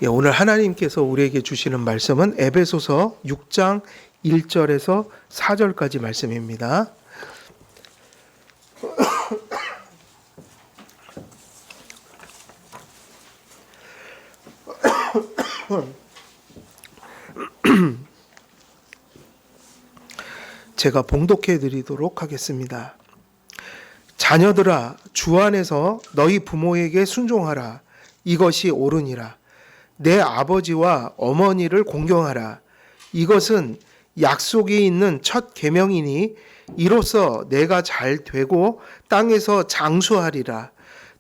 예, 오늘 하나님께서 우리에게 주시는 말씀은 에베소서 6장 1절에서 4절까지 말씀입니다. 제가 봉독해 드리도록 하겠습니다. 자녀들아, 주 안에서 너희 부모에게 순종하라. 이것이 옳으니라. 내 아버지와 어머니를 공경하라. 이것은 약속이 있는 첫 계명이니 이로써 내가 잘 되고 땅에서 장수하리라.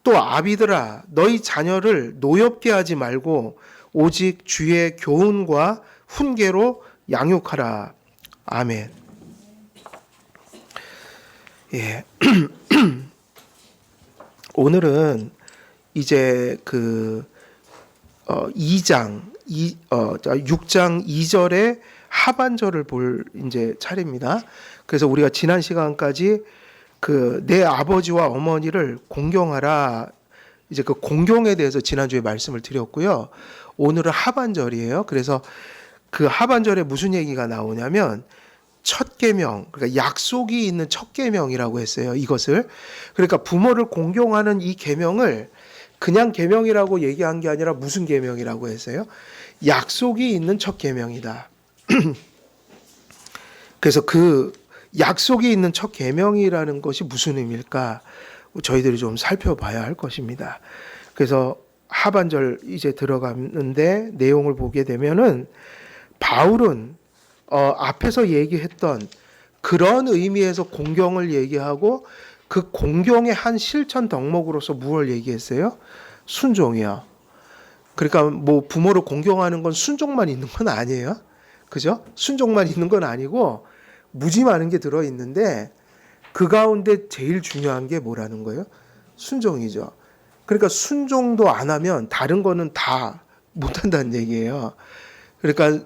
또 아비들아, 너희 자녀를 노엽게 하지 말고 오직 주의 교훈과 훈계로 양육하라. 아멘. 예. 오늘은 이제 6장 2절의 하반절을 볼 이제 차례입니다. 그래서 우리가 지난 시간까지 내 아버지와 어머니를 공경하라, 이제 그 공경에 대해서 지난주에 말씀을 드렸고요. 오늘은 하반절이에요. 그래서 그 하반절에 무슨 얘기가 나오냐면 첫 계명, 그러니까 약속이 있는 첫 계명이라고 했어요. 이것을. 그러니까 부모를 공경하는 이 계명을 그냥 계명이라고 얘기한 게 아니라 무슨 계명이라고 했어요? 약속이 있는 첫 계명이다. 그래서 그 약속이 있는 첫 계명이라는 것이 무슨 의미일까? 저희들이 좀 살펴봐야 할 것입니다. 그래서 하반절 이제 들어가는데 내용을 보게 되면은 바울은 앞에서 얘기했던 그런 의미에서 공경을 얘기하고 그 공경의 한 실천 덕목으로서 무엇을 얘기했어요? 순종이요. 그러니까 뭐 부모를 공경하는 건 순종만 있는 건 아니에요. 그죠? 순종만 있는 건 아니고 무지 많은 게 들어 있는데 그 가운데 제일 중요한 게 뭐라는 거예요? 순종이죠. 그러니까 순종도 안 하면 다른 거는 다 못한다는 얘기예요. 그러니까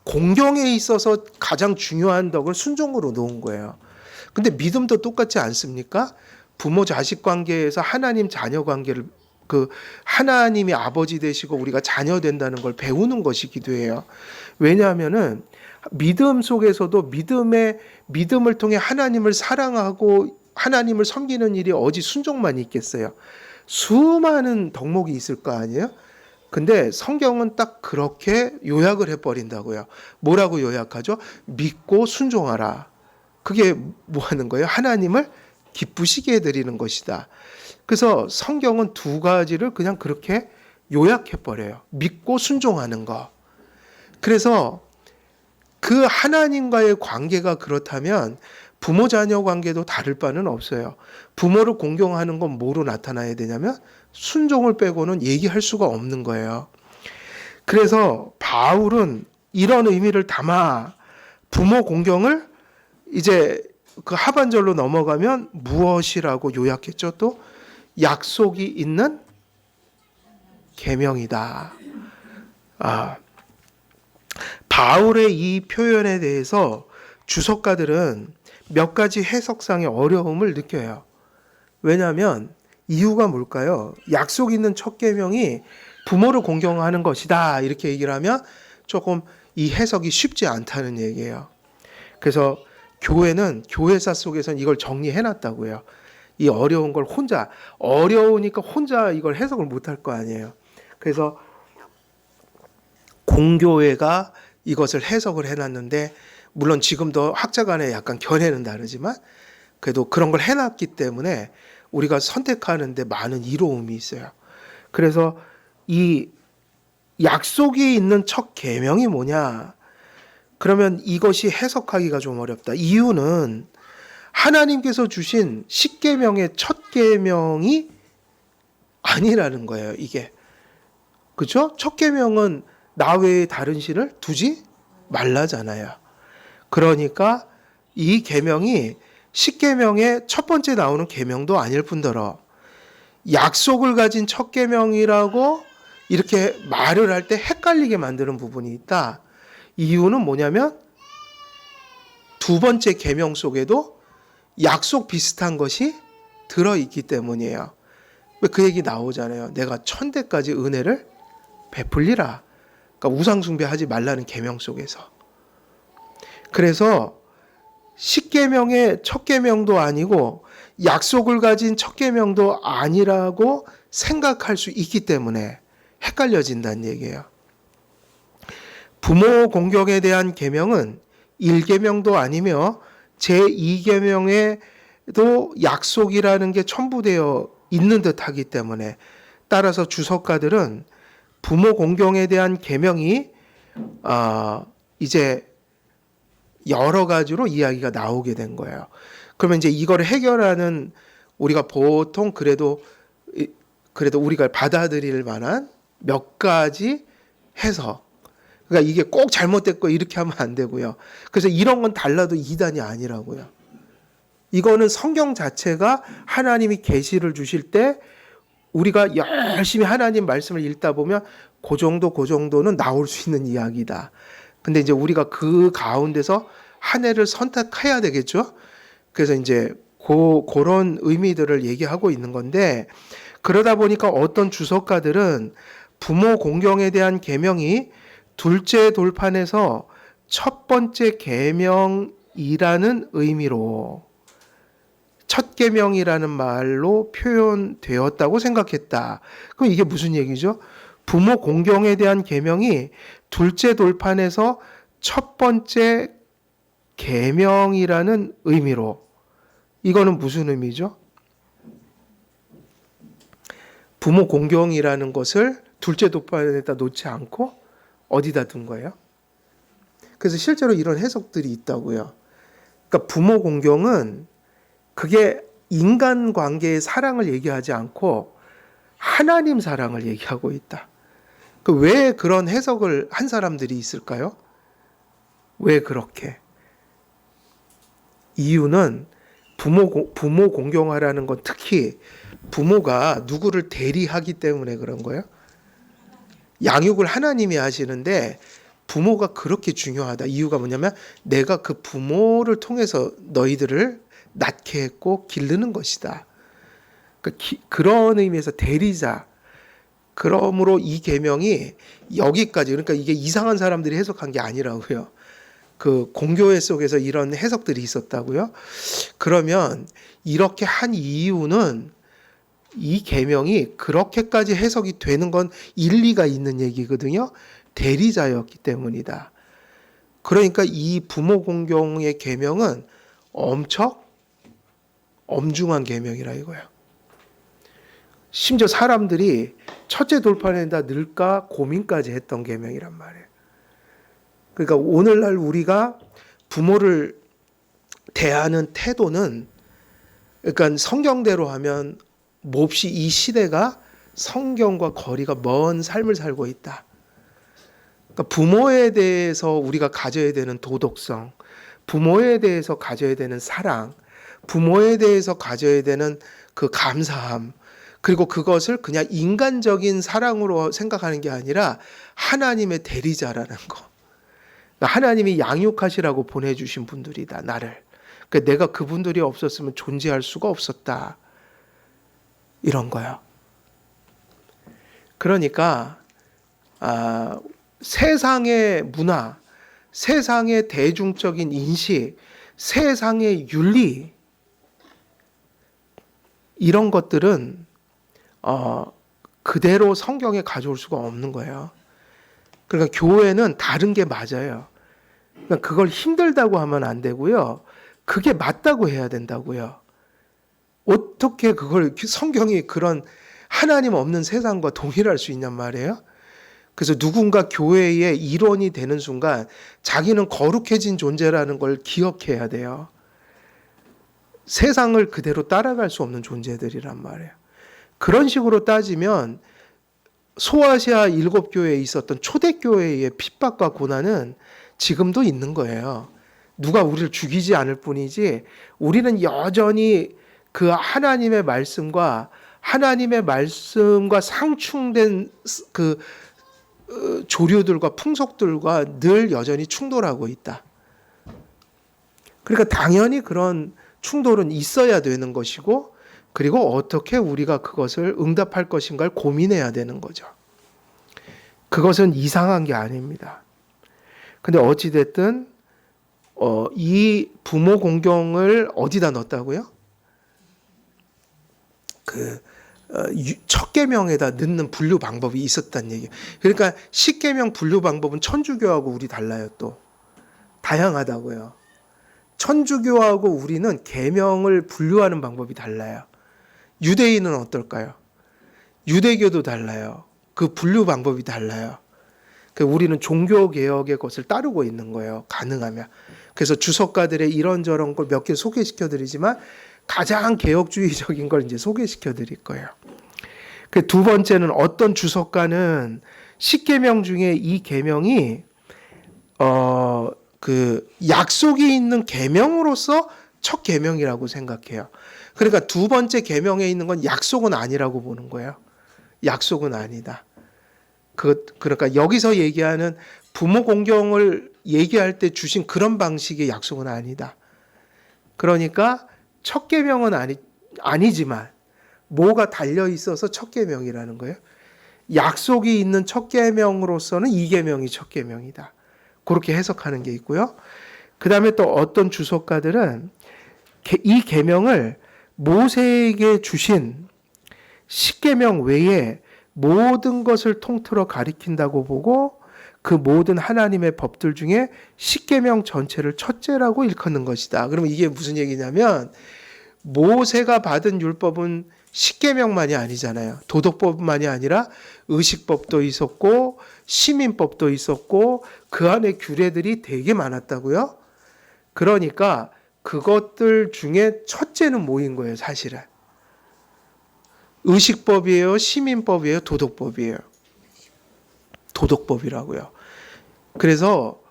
공경에 있어서 가장 중요한 덕을 순종으로 놓은 거예요. 근데 믿음도 똑같지 않습니까? 부모 자식 관계에서 하나님 자녀 관계를 하나님이 아버지 되시고 우리가 자녀 된다는 걸 배우는 것이기도 해요. 왜냐하면은 믿음 속에서도 믿음을 통해 하나님을 사랑하고 하나님을 섬기는 일이 어디 순종만 있겠어요. 수많은 덕목이 있을 거 아니에요? 근데 성경은 딱 그렇게 요약을 해버린다고요. 뭐라고 요약하죠? 믿고 순종하라. 그게 뭐 하는 거예요? 하나님을 기쁘시게 해드리는 것이다. 그래서 성경은 두 가지를 그냥 그렇게 요약해버려요. 믿고 순종하는 거. 그래서 그 하나님과의 관계가 그렇다면 부모 자녀 관계도 다를 바는 없어요. 부모를 공경하는 건 뭐로 나타나야 되냐면 순종을 빼고는 얘기할 수가 없는 거예요. 그래서 바울은 이런 의미를 담아 부모 공경을 이제 그 하반절로 넘어가면 무엇이라고 요약했죠? 또 약속이 있는 계명이다. 바울의 이 표현에 대해서 주석가들은 몇 가지 해석상의 어려움을 느껴요. 왜냐하면 이유가 뭘까요? 약속 있는 첫 계명이 부모를 공경하는 것이다 이렇게 얘기를 하면 조금 이 해석이 쉽지 않다는 얘기예요. 그래서 교회는 교회사 속에서는 이걸 정리해놨다고요. 이 어려운 걸 어려우니까 혼자 이걸 해석을 못할 거 아니에요. 그래서 공교회가 이것을 해석을 해놨는데 물론 지금도 학자 간에 약간 견해는 다르지만 그래도 그런 걸 해놨기 때문에 우리가 선택하는데 많은 이로움이 있어요. 그래서 이 약속이 있는 첫 계명이 뭐냐? 그러면 이것이 해석하기가 좀 어렵다. 이유는 하나님께서 주신 십계명의 첫 계명이 아니라는 거예요. 이게. 그렇죠? 첫 계명은 나 외에 다른 신을 두지 말라잖아요. 그러니까 이 계명이 십계명의 첫 번째 나오는 계명도 아닐 뿐더러 약속을 가진 첫 계명이라고 이렇게 말을 할 때 헷갈리게 만드는 부분이 있다. 이유는 뭐냐면 두 번째 계명 속에도 약속 비슷한 것이 들어있기 때문이에요. 왜 그 얘기 나오잖아요. 내가 천대까지 은혜를 베풀리라. 그러니까 우상 숭배하지 말라는 계명 속에서. 그래서 10계명의 첫 계명도 아니고 약속을 가진 첫 계명도 아니라고 생각할 수 있기 때문에 헷갈려진다는 얘기예요. 부모 공경에 대한 계명은 1계명도 아니며 제2계명에도 약속이라는 게 첨부되어 있는 듯하기 때문에 따라서 주석가들은 부모 공경에 대한 계명이 이제 여러 가지로 이야기가 나오게 된 거예요. 그러면 이제 이걸 해결하는 우리가 보통 그래도 우리가 받아들일 만한 몇 가지 해석. 그러니까 이게 꼭 잘못됐고 이렇게 하면 안 되고요. 그래서 이런 건 달라도 이단이 아니라고요. 이거는 성경 자체가 하나님이 계시를 주실 때 우리가 열심히 하나님 말씀을 읽다 보면 그 정도는 나올 수 있는 이야기다. 근데 이제 우리가 그 가운데서 한 해를 선택해야 되겠죠. 그래서 이제 그런 의미들을 얘기하고 있는 건데, 그러다 보니까 어떤 주석가들은 부모 공경에 대한 계명이 둘째 돌판에서 첫 번째 계명이라는 의미로 첫 계명이라는 말로 표현되었다고 생각했다. 그럼 이게 무슨 얘기죠? 부모 공경에 대한 계명이 둘째 돌판에서 첫 번째 계명이라는 의미로. 이거는 무슨 의미죠? 부모 공경이라는 것을 둘째 돌판에다 놓지 않고 어디다 둔 거예요? 그래서 실제로 이런 해석들이 있다고요. 그러니까 부모 공경은 그게 인간 관계의 사랑을 얘기하지 않고 하나님 사랑을 얘기하고 있다. 왜 그런 해석을 한 사람들이 있을까요? 왜 그렇게? 이유는 부모 공경하라는 건 특히 부모가 누구를 대리하기 때문에 그런 거예요. 양육을 하나님이 하시는데 부모가 그렇게 중요하다. 이유가 뭐냐면 내가 그 부모를 통해서 너희들을 낳게 했고 기르는 것이다. 그런 의미에서 대리자. 그러므로 이 계명이 여기까지, 그러니까 이게 이상한 사람들이 해석한 게 아니라고요. 그 공교회 속에서 이런 해석들이 있었다고요. 그러면 이렇게 한 이유는 이 계명이 그렇게까지 해석이 되는 건 일리가 있는 얘기거든요. 대리자였기 때문이다. 그러니까 이 부모 공경의 계명은 엄청 엄중한 계명이라 이거예요. 심지어 사람들이 첫째 돌판에다 넣을까 고민까지 했던 계명이란 말이에요. 그러니까 오늘날 우리가 부모를 대하는 태도는, 그러니까 성경대로 하면 몹시 이 시대가 성경과 거리가 먼 삶을 살고 있다. 그러니까 부모에 대해서 우리가 가져야 되는 도덕성, 부모에 대해서 가져야 되는 사랑, 부모에 대해서 가져야 되는 그 감사함, 그리고 그것을 그냥 인간적인 사랑으로 생각하는 게 아니라 하나님의 대리자라는 거. 하나님이 양육하시라고 보내주신 분들이다, 나를. 그러니까 내가 그분들이 없었으면 존재할 수가 없었다. 이런 거요. 그러니까 세상의 문화, 세상의 대중적인 인식, 세상의 윤리, 이런 것들은 그대로 성경에 가져올 수가 없는 거예요. 그러니까 교회는 다른 게 맞아요. 그러니까 그걸 힘들다고 하면 안 되고요. 그게 맞다고 해야 된다고요. 어떻게 그걸 성경이 그런 하나님 없는 세상과 동일할 수 있냔 말이에요. 그래서 누군가 교회의 일원이 되는 순간 자기는 거룩해진 존재라는 걸 기억해야 돼요. 세상을 그대로 따라갈 수 없는 존재들이란 말이에요. 그런 식으로 따지면 소아시아 7교회에 있었던 초대교회의 핍박과 고난은 지금도 있는 거예요. 누가 우리를 죽이지 않을 뿐이지 우리는 여전히 그 하나님의 말씀과 상충된 그 조류들과 풍속들과 늘 여전히 충돌하고 있다. 그러니까 당연히 그런 충돌은 있어야 되는 것이고, 그리고 어떻게 우리가 그것을 응답할 것인가를 고민해야 되는 거죠. 그것은 이상한 게 아닙니다. 근데 어찌됐든 이 부모 공경을 어디다 넣었다고요? 첫 계명에다 넣는 분류 방법이 있었단 얘기예요. 그러니까 10계명 분류 방법은 천주교하고 우리 달라요. 또 다양하다고요. 천주교하고 우리는 계명을 분류하는 방법이 달라요. 유대인은 어떨까요? 유대교도 달라요. 그 분류 방법이 달라요. 우리는 종교 개혁의 것을 따르고 있는 거예요. 가능하면. 그래서 주석가들의 이런저런 걸 몇 개 소개시켜 드리지만 가장 개혁주의적인 걸 이제 소개시켜 드릴 거예요. 두 번째는 어떤 주석가는 10계명 중에 이 계명이 약속이 있는 계명으로서 첫 계명이라고 생각해요. 그러니까 두 번째 계명에 있는 건 약속은 아니라고 보는 거예요. 약속은 아니다. 그러니까 여기서 얘기하는 부모 공경을 얘기할 때 주신 그런 방식의 약속은 아니다. 그러니까 첫 계명은 아니지만 뭐가 달려 있어서 첫 계명이라는 거예요. 약속이 있는 첫 계명으로서는 이 계명이 첫 계명이다. 그렇게 해석하는 게 있고요. 그다음에 또 어떤 주석가들은 이 계명을 모세에게 주신 10계명 외에 모든 것을 통틀어 가리킨다고 보고 그 모든 하나님의 법들 중에 10계명 전체를 첫째라고 일컫는 것이다. 그러면 이게 무슨 얘기냐면 모세가 받은 율법은 10계명만이 아니잖아요. 도덕법만이 아니라 의식법도 있었고 시민법도 있었고 그 안에 규례들이 되게 많았다고요. 그러니까 그것들 중에 첫째는 뭐인 거예요, 사실은. 의식법이에요, 시민법이에요, 도덕법이에요. 도덕법이라고요. 그래서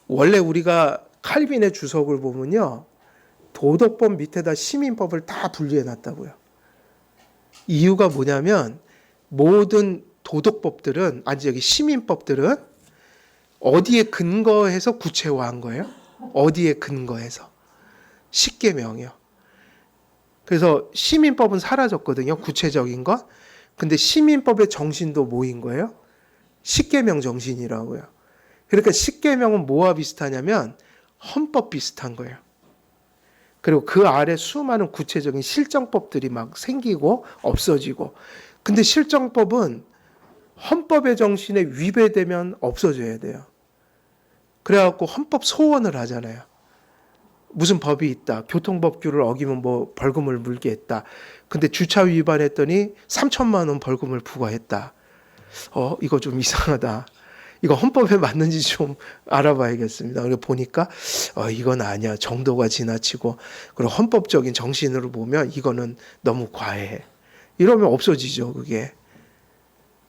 원래 우리가 칼빈의 주석을 보면요, 도덕법 밑에다 시민법을 다 분리해 놨다고요. 이유가 뭐냐면 모든 도덕법들은 여기 시민법들은 어디에 근거해서 구체화한 거예요? 어디에 근거해서? 10계명이요. 그래서 시민법은 사라졌거든요. 구체적인 것. 근데 시민법의 정신도 뭐인 거예요? 10계명 정신이라고요. 그러니까 10계명은 뭐와 비슷하냐면 헌법 비슷한 거예요. 그리고 그 아래 수많은 구체적인 실정법들이 막 생기고 없어지고. 근데 실정법은 헌법의 정신에 위배되면 없어져야 돼요. 그래갖고 헌법 소원을 하잖아요. 무슨 법이 있다. 교통법규를 어기면 뭐 벌금을 물게 했다. 근데 주차 위반했더니 3천만 원 벌금을 부과했다. 이거 좀 이상하다. 이거 헌법에 맞는지 좀 알아봐야겠습니다. 그래서 보니까 이건 아니야. 정도가 지나치고 그리고 헌법적인 정신으로 보면 이거는 너무 과해. 이러면 없어지죠, 그게.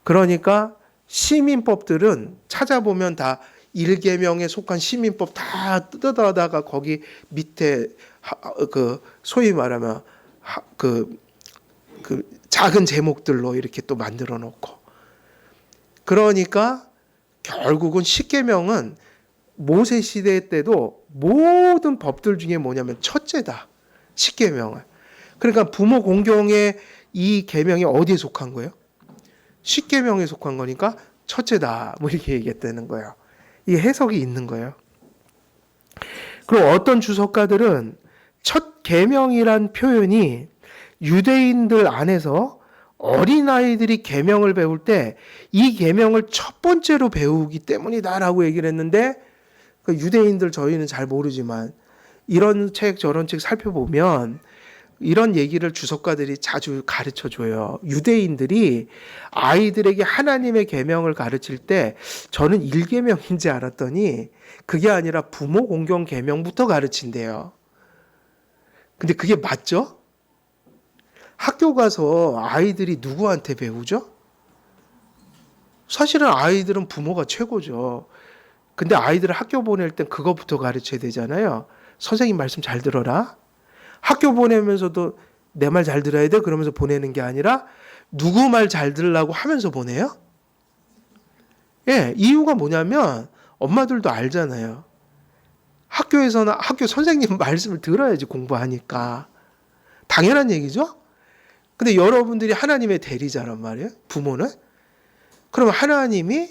그러니까 시민법들은 찾아보면 다 1계명에 속한 시민법 다 뜯어다가 거기 밑에 소위 말하면 그 작은 제목들로 이렇게 또 만들어 놓고. 그러니까 결국은 10계명은 모세 시대 때도 모든 법들 중에 뭐냐면 첫째다. 10계명은. 그러니까 부모 공경의 이 계명이 어디에 속한 거예요? 10계명에 속한 거니까 첫째다. 뭐 이렇게 얘기했다는 거예요. 이 해석이 있는 거예요. 그리고 어떤 주석가들은 첫 계명이란 표현이 유대인들 안에서 어린아이들이 계명을 배울 때 이 계명을 첫 번째로 배우기 때문이다라고 얘기를 했는데 유대인들 저희는 잘 모르지만 이런 책 저런 책 살펴보면 이런 얘기를 주석가들이 자주 가르쳐 줘요. 유대인들이 아이들에게 하나님의 계명을 가르칠 때 저는 1계명인지 알았더니 그게 아니라 부모 공경 계명부터 가르친대요. 근데 그게 맞죠? 학교 가서 아이들이 누구한테 배우죠? 사실은 아이들은 부모가 최고죠. 근데 아이들을 학교 보낼 땐 그거부터 가르쳐야 되잖아요. 선생님 말씀 잘 들어라. 학교 보내면서도 내 말 잘 들어야 돼 그러면서 보내는 게 아니라 누구 말 잘 들으려고 하면서 보내요? 예, 이유가 뭐냐면 엄마들도 알잖아요. 학교에서는 학교 선생님 말씀을 들어야지 공부하니까. 당연한 얘기죠? 근데 여러분들이 하나님의 대리자란 말이에요. 부모는. 그러면 하나님이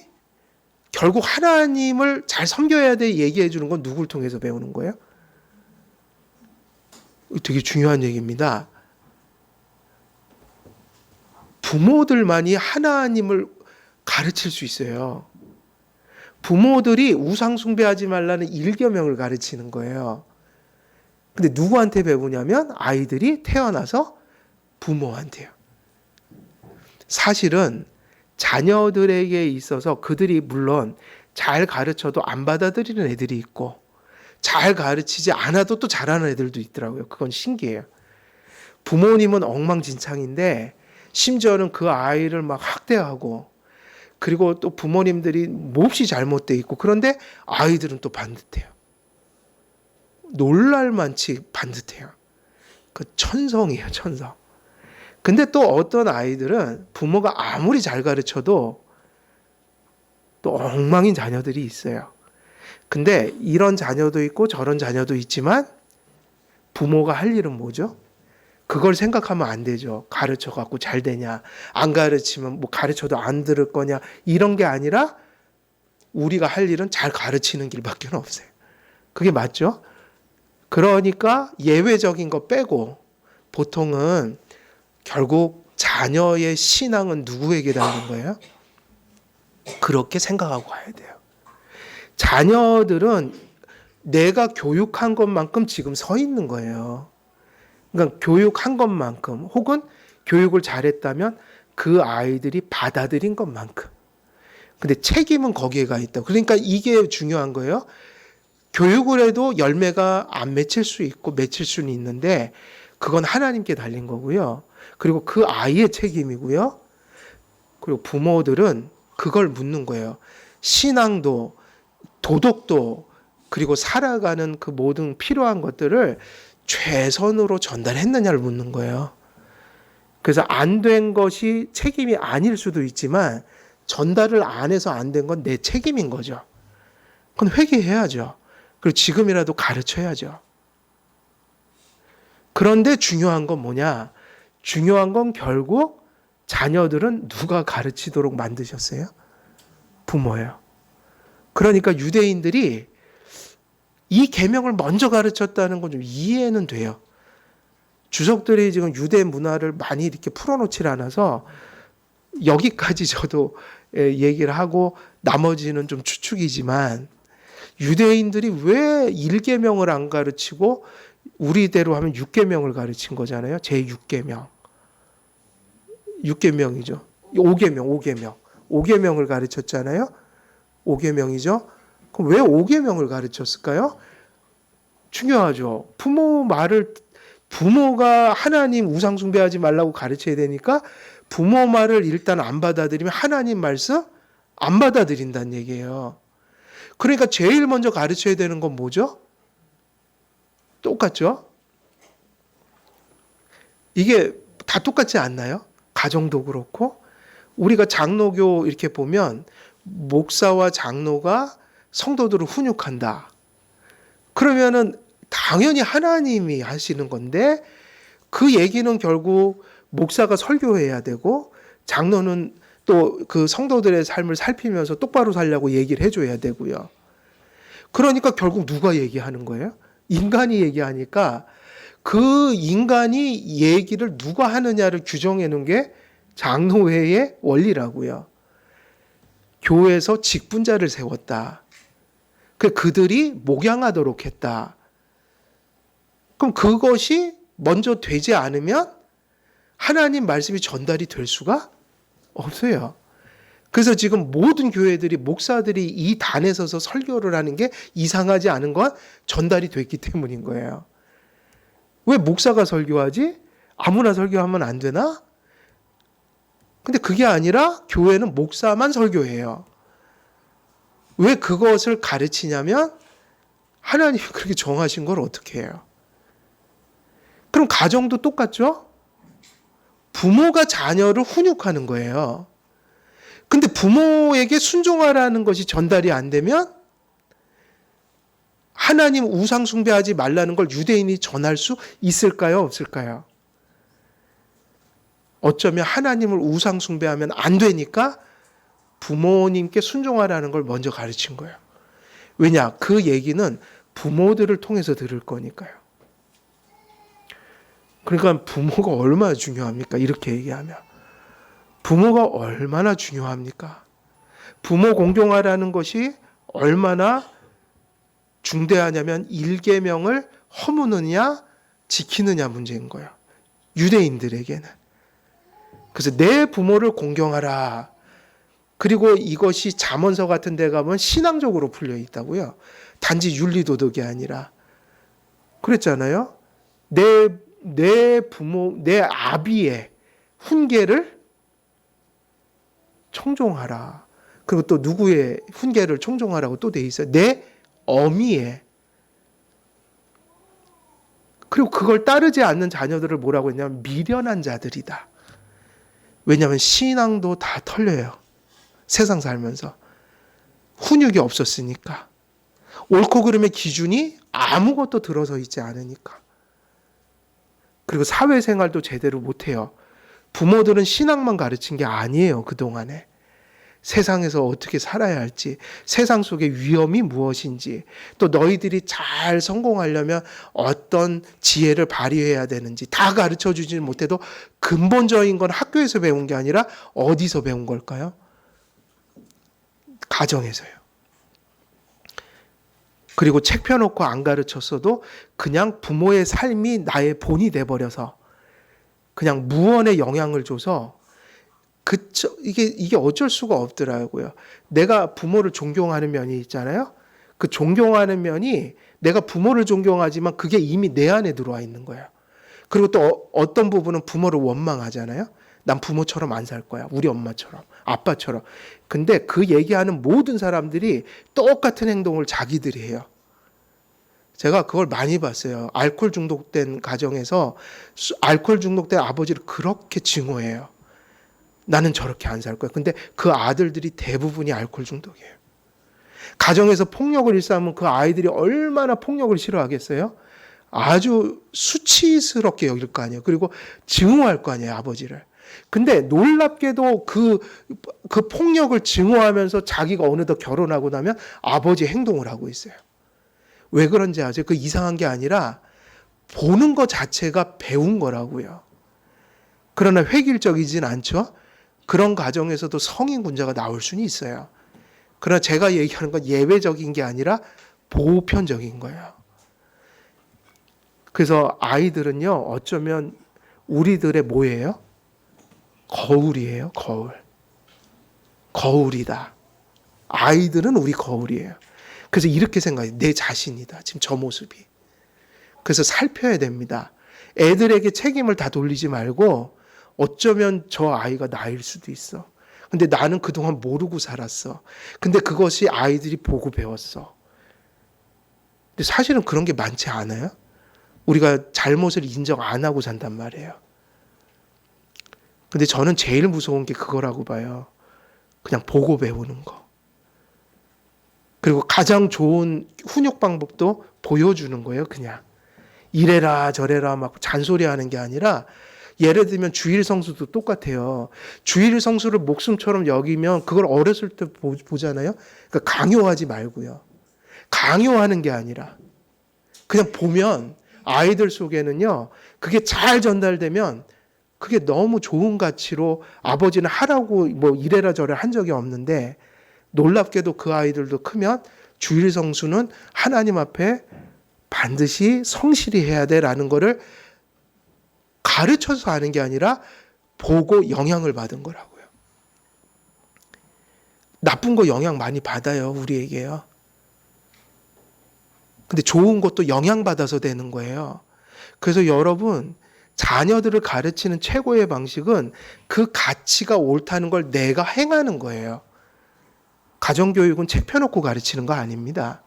결국 하나님을 잘 섬겨야 돼 얘기해 주는 건 누굴 통해서 배우는 거예요? 되게 중요한 얘기입니다. 부모들만이 하나님을 가르칠 수 있어요. 부모들이 우상 숭배하지 말라는 일계명을 가르치는 거예요. 근데 누구한테 배우냐면 아이들이 태어나서 부모한테요. 사실은 자녀들에게 있어서 그들이 물론 잘 가르쳐도 안 받아들이는 애들이 있고 잘 가르치지 않아도 또 잘하는 애들도 있더라고요. 그건 신기해요. 부모님은 엉망진창인데 심지어는 그 아이를 막 학대하고 그리고 또 부모님들이 몹시 잘못돼 있고 그런데 아이들은 또 반듯해요. 놀랄만치 반듯해요. 그 천성이에요, 천성. 근데 또 어떤 아이들은 부모가 아무리 잘 가르쳐도 또 엉망인 자녀들이 있어요. 근데 이런 자녀도 있고 저런 자녀도 있지만 부모가 할 일은 뭐죠? 그걸 생각하면 안 되죠. 가르쳐 갖고 잘 되냐, 안 가르치면 뭐 가르쳐도 안 들을 거냐 이런 게 아니라 우리가 할 일은 잘 가르치는 길밖에 없어요. 그게 맞죠? 그러니까 예외적인 거 빼고 보통은 결국 자녀의 신앙은 누구에게 달린 거예요? 그렇게 생각하고 가야 돼요. 자녀들은 내가 교육한 것만큼 지금 서 있는 거예요. 그러니까 교육한 것만큼 혹은 교육을 잘했다면 그 아이들이 받아들인 것만큼. 근데 책임은 거기에 가 있다. 그러니까 이게 중요한 거예요. 교육을 해도 열매가 안 맺힐 수 있고 맺힐 수는 있는데 그건 하나님께 달린 거고요. 그리고 그 아이의 책임이고요. 그리고 부모들은 그걸 묻는 거예요. 신앙도 도덕도 그리고 살아가는 그 모든 필요한 것들을 최선으로 전달했느냐를 묻는 거예요. 그래서 안 된 것이 책임이 아닐 수도 있지만 전달을 안 해서 안 된 건 내 책임인 거죠. 그건 회개해야죠. 그리고 지금이라도 가르쳐야죠. 그런데 중요한 건 뭐냐? 중요한 건 결국 자녀들은 누가 가르치도록 만드셨어요? 부모예요. 그러니까 유대인들이 이 계명을 먼저 가르쳤다는 건 좀 이해는 돼요. 주석들이 지금 유대 문화를 많이 이렇게 풀어놓질 않아서 여기까지 저도 얘기를 하고 나머지는 좀 추측이지만 유대인들이 왜 1계명을 안 가르치고 우리대로 하면 6계명을 가르친 거잖아요. 제6계명. 6계명이죠. 5계명을 가르쳤잖아요. 5계명이죠. 그럼 왜 5계명을 가르쳤을까요? 중요하죠. 부모가 하나님 우상 숭배하지 말라고 가르쳐야 되니까 부모 말을 일단 안 받아들이면 하나님 말씀 안 받아들인다는 얘기예요. 그러니까 제일 먼저 가르쳐야 되는 건 뭐죠? 똑같죠? 이게 다 똑같지 않나요? 가정도 그렇고 우리가 장로교 이렇게 보면 목사와 장로가 성도들을 훈육한다. 그러면은 당연히 하나님이 하시는 건데 그 얘기는 결국 목사가 설교해야 되고 장로는 또 그 성도들의 삶을 살피면서 똑바로 살려고 얘기를 해줘야 되고요. 그러니까 결국 누가 얘기하는 거예요? 인간이 얘기하니까 그 인간이 얘기를 누가 하느냐를 규정해 놓은 게 장로회의 원리라고요. 교회에서 직분자를 세웠다. 그들이 목양하도록 했다. 그럼 그것이 먼저 되지 않으면 하나님 말씀이 전달이 될 수가 없어요. 그래서 지금 모든 교회들이 목사들이 이 단에 서서 설교를 하는 게 이상하지 않은 건 전달이 됐기 때문인 거예요. 왜 목사가 설교하지? 아무나 설교하면 안 되나? 근데 그게 아니라 교회는 목사만 설교해요. 왜 그것을 가르치냐면 하나님이 그렇게 정하신 걸 어떻게 해요? 그럼 가정도 똑같죠? 부모가 자녀를 훈육하는 거예요. 근데 부모에게 순종하라는 것이 전달이 안 되면 하나님 우상 숭배하지 말라는 걸 유대인이 전할 수 있을까요? 없을까요? 어쩌면 하나님을 우상 숭배하면 안 되니까 부모님께 순종하라는 걸 먼저 가르친 거예요. 왜냐? 그 얘기는 부모들을 통해서 들을 거니까요. 그러니까 부모가 얼마나 중요합니까? 이렇게 얘기하면. 부모가 얼마나 중요합니까? 부모 공경하라는 것이 얼마나 중대하냐면 1계명을 허무느냐 지키느냐 문제인 거예요. 유대인들에게는. 그래서 내 부모를 공경하라. 그리고 이것이 잠언서 같은 데 가면 신앙적으로 풀려 있다고요. 단지 윤리도덕이 아니라. 그랬잖아요. 내 부모, 내 아비의 훈계를 청종하라. 그리고 또 누구의 훈계를 청종하라고 또 돼 있어요. 내 어미의. 그리고 그걸 따르지 않는 자녀들을 뭐라고 했냐면 미련한 자들이다. 왜냐하면 신앙도 다 털려요. 세상 살면서. 훈육이 없었으니까. 옳고 그름의 기준이 아무것도 들어서 있지 않으니까. 그리고 사회생활도 제대로 못해요. 부모들은 신앙만 가르친 게 아니에요. 그동안에. 세상에서 어떻게 살아야 할지, 세상 속의 위험이 무엇인지, 또 너희들이 잘 성공하려면 어떤 지혜를 발휘해야 되는지 다 가르쳐 주지 못해도 근본적인 건 학교에서 배운 게 아니라 어디서 배운 걸까요? 가정에서요. 그리고 책 펴놓고 안 가르쳤어도 그냥 부모의 삶이 나의 본이 돼버려서 그냥 무언의 영향을 줘서 이게 어쩔 수가 없더라고요. 내가 부모를 존경하는 면이 있잖아요. 그 존경하는 면이 내가 부모를 존경하지만 그게 이미 내 안에 들어와 있는 거예요. 그리고 또 어떤 부분은 부모를 원망하잖아요. 난 부모처럼 안 살 거야. 우리 엄마처럼, 아빠처럼. 근데 그 얘기하는 모든 사람들이 똑같은 행동을 자기들이 해요. 제가 그걸 많이 봤어요. 알코올 중독된 가정에서 알코올 중독된 아버지를 그렇게 증오해요. 나는 저렇게 안 살 거야. 근데 그 아들들이 대부분이 알코올 중독이에요. 가정에서 폭력을 일삼으면 그 아이들이 얼마나 폭력을 싫어하겠어요? 아주 수치스럽게 여길 거 아니에요. 그리고 증오할 거 아니에요, 아버지를. 근데 놀랍게도 그 폭력을 증오하면서 자기가 어느덧 결혼하고 나면 아버지 행동을 하고 있어요. 왜 그런지 아세요? 그 이상한 게 아니라 보는 것 자체가 배운 거라고요. 그러나 획일적이진 않죠. 그런 가정에서도 성인군자가 나올 수는 있어요. 그러나 제가 얘기하는 건 예외적인 게 아니라 보편적인 거예요. 그래서 아이들은요, 어쩌면 우리들의 뭐예요? 거울이에요, 거울. 거울이다. 아이들은 우리 거울이에요. 그래서 이렇게 생각해요. 내 자신이다. 지금 저 모습이. 그래서 살펴야 됩니다. 애들에게 책임을 다 돌리지 말고 어쩌면 저 아이가 나일 수도 있어. 근데 나는 그동안 모르고 살았어. 근데 그것이 아이들이 보고 배웠어. 근데 사실은 그런 게 많지 않아요? 우리가 잘못을 인정 안 하고 산단 말이에요. 근데 저는 제일 무서운 게 그거라고 봐요. 그냥 보고 배우는 거. 그리고 가장 좋은 훈육 방법도 보여주는 거예요, 그냥. 이래라 저래라 막 잔소리하는 게 아니라 예를 들면 주일 성수도 똑같아요. 주일 성수를 목숨처럼 여기면 그걸 어렸을 때 보잖아요. 그러니까 강요하지 말고요. 강요하는 게 아니라 그냥 보면 아이들 속에는요. 그게 잘 전달되면 그게 너무 좋은 가치로 아버지는 하라고 뭐 이래라 저래라 한 적이 없는데 놀랍게도 그 아이들도 크면 주일 성수는 하나님 앞에 반드시 성실히 해야 돼라는 거를 가르쳐서 하는 게 아니라 보고 영향을 받은 거라고요. 나쁜 거 영향 많이 받아요, 우리에게요. 근데 좋은 것도 영향받아서 되는 거예요. 그래서 여러분, 자녀들을 가르치는 최고의 방식은 그 가치가 옳다는 걸 내가 행하는 거예요. 가정교육은 책 펴놓고 가르치는 거 아닙니다.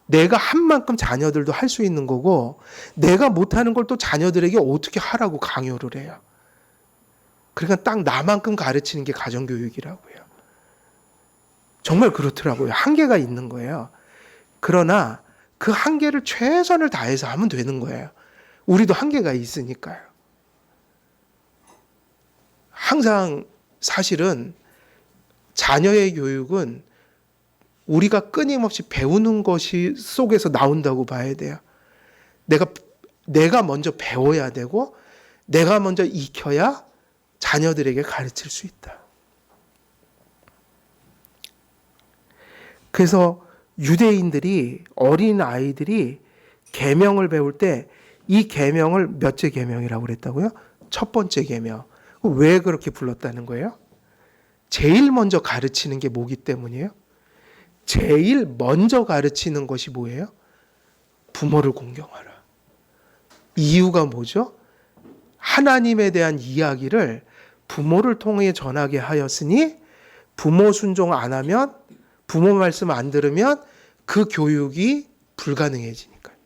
내가 한 만큼 자녀들도 할 수 있는 거고 내가 못하는 걸 또 자녀들에게 어떻게 하라고 강요를 해요. 그러니까 딱 나만큼 가르치는 게 가정교육이라고요. 정말 그렇더라고요. 한계가 있는 거예요. 그러나 그 한계를 최선을 다해서 하면 되는 거예요. 우리도 한계가 있으니까요. 항상 사실은 자녀의 교육은 우리가 끊임없이 배우는 것이 속에서 나온다고 봐야 돼요. 내가 먼저 배워야 되고 내가 먼저 익혀야 자녀들에게 가르칠 수 있다. 그래서 유대인들이, 어린 아이들이 계명을 배울 때 이 계명을 몇째 계명이라고 그랬다고요? 첫 번째 계명. 왜 그렇게 불렀다는 거예요? 제일 먼저 가르치는 게 뭐기 때문이에요? 제일 먼저 가르치는 것이 뭐예요? 부모를 공경하라. 이유가 뭐죠? 하나님에 대한 이야기를 부모를 통해 전하게 하였으니 부모 순종 안 하면, 부모 말씀 안 들으면 그 교육이 불가능해지니까요.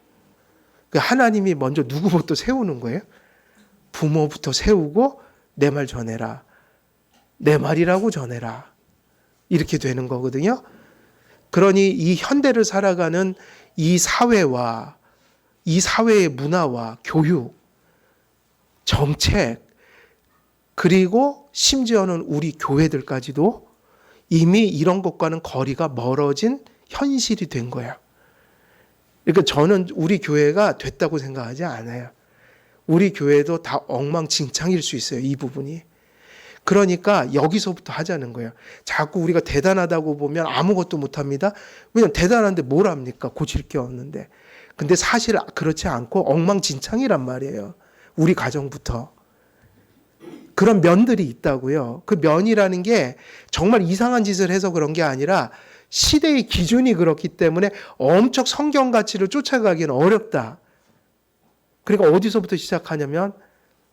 하나님이 먼저 누구부터 세우는 거예요? 부모부터 세우고 내 말 전해라. 내 말이라고 전해라. 이렇게 되는 거거든요. 그러니 이 현대를 살아가는 이 사회와 이 사회의 문화와 교육, 정책, 그리고 심지어는 우리 교회들까지도 이미 이런 것과는 거리가 멀어진 현실이 된 거예요. 그러니까 저는 우리 교회가 됐다고 생각하지 않아요. 우리 교회도 다 엉망진창일 수 있어요, 이 부분이. 그러니까 여기서부터 하자는 거예요. 자꾸 우리가 대단하다고 보면 아무것도 못합니다. 왜냐하면 대단한데 뭘 합니까? 고칠 게 없는데. 근데 사실 그렇지 않고 엉망진창이란 말이에요. 우리 가정부터. 그런 면들이 있다고요. 그 면이라는 게 정말 이상한 짓을 해서 그런 게 아니라 시대의 기준이 그렇기 때문에 엄청 성경 가치를 쫓아가기는 어렵다. 그러니까 어디서부터 시작하냐면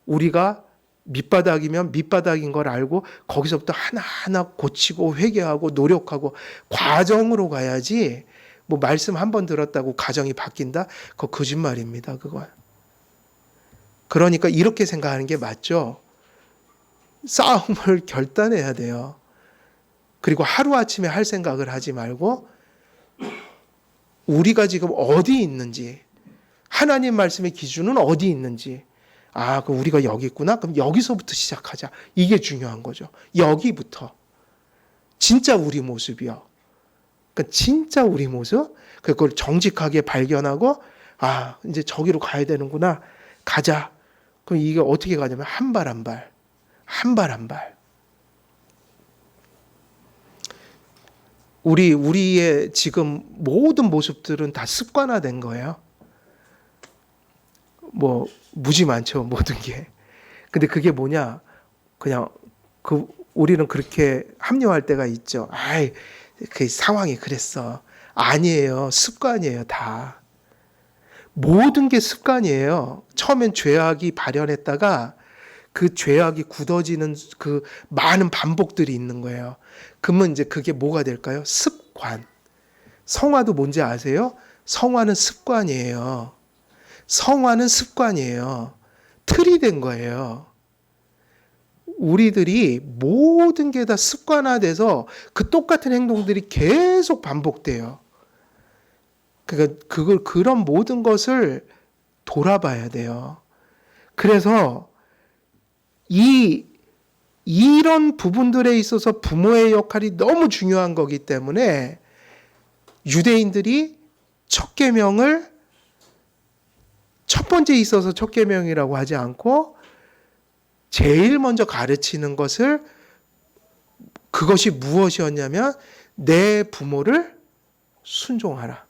우리가 밑바닥이면 밑바닥인 걸 알고 거기서부터 하나하나 고치고 회개하고 노력하고 과정으로 가야지, 뭐 말씀 한 번 들었다고 가정이 바뀐다? 그거 거짓말입니다. 그건. 그러니까 이렇게 생각하는 게 맞죠. 싸움을 결단해야 돼요. 그리고 하루아침에 할 생각을 하지 말고 우리가 지금 어디 있는지, 하나님 말씀의 기준은 어디 있는지, 그럼 우리가 여기 있구나? 그럼 여기서부터 시작하자. 이게 중요한 거죠. 여기부터. 진짜 우리 모습이요. 그러니까 진짜 우리 모습? 그걸 정직하게 발견하고, 이제 저기로 가야 되는구나. 가자. 그럼 이게 어떻게 가냐면 한 발 한 발. 한 발 한 발. 우리의 지금 모든 모습들은 다 습관화된 거예요. 뭐 무지 많죠, 모든 게. 근데 그게 뭐냐? 그냥 우리는 그렇게 합리화할 때가 있죠. 그 상황이 그랬어. 아니에요. 습관이에요, 다. 모든 게 습관이에요. 처음엔 죄악이 발현했다가 그 죄악이 굳어지는 그 많은 반복들이 있는 거예요. 그러면 이제 그게 뭐가 될까요? 습관. 성화도 뭔지 아세요? 성화는 습관이에요. 성화는 습관이에요. 틀이 된 거예요. 우리들이 모든 게 다 습관화돼서 그 똑같은 행동들이 계속 반복돼요. 그러니까 그런 모든 것을 돌아봐야 돼요. 그래서 이런 부분들에 있어서 부모의 역할이 너무 중요한 거기 때문에 유대인들이 첫 계명을 첫 번째 있어서 첫 계명이라고 하지 않고 제일 먼저 가르치는 것을, 그것이 무엇이었냐면 내 부모를 순종하라.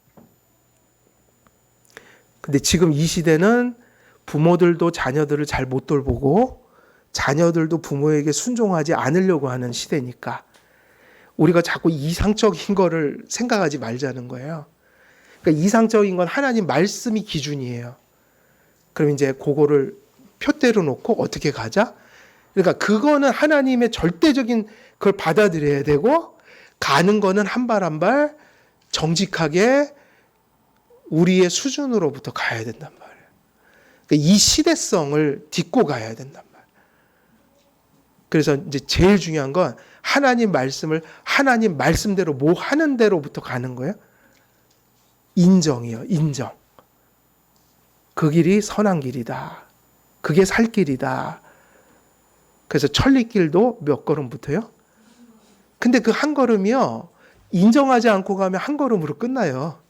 근데 지금 이 시대는 부모들도 자녀들을 잘 못 돌보고 자녀들도 부모에게 순종하지 않으려고 하는 시대니까 우리가 자꾸 이상적인 거를 생각하지 말자는 거예요. 그러니까 이상적인 건 하나님 말씀이 기준이에요. 그럼 이제 그거를 표대로 놓고 어떻게 가자? 그러니까 그거는 하나님의 절대적인 걸 받아들여야 되고, 가는 거는 한 발 한 발 정직하게 우리의 수준으로부터 가야 된단 말이에요. 그러니까 이 시대성을 딛고 가야 된단 말이에요. 그래서 이제 제일 중요한 건 하나님 말씀을 하나님 말씀대로 뭐 하는 대로부터 가는 거예요. 인정이요, 인정. 그 길이 선한 길이다. 그게 살 길이다. 그래서 천리길도 몇 걸음부터요? 근데 그 한 걸음이요, 인정하지 않고 가면 한 걸음으로 끝나요.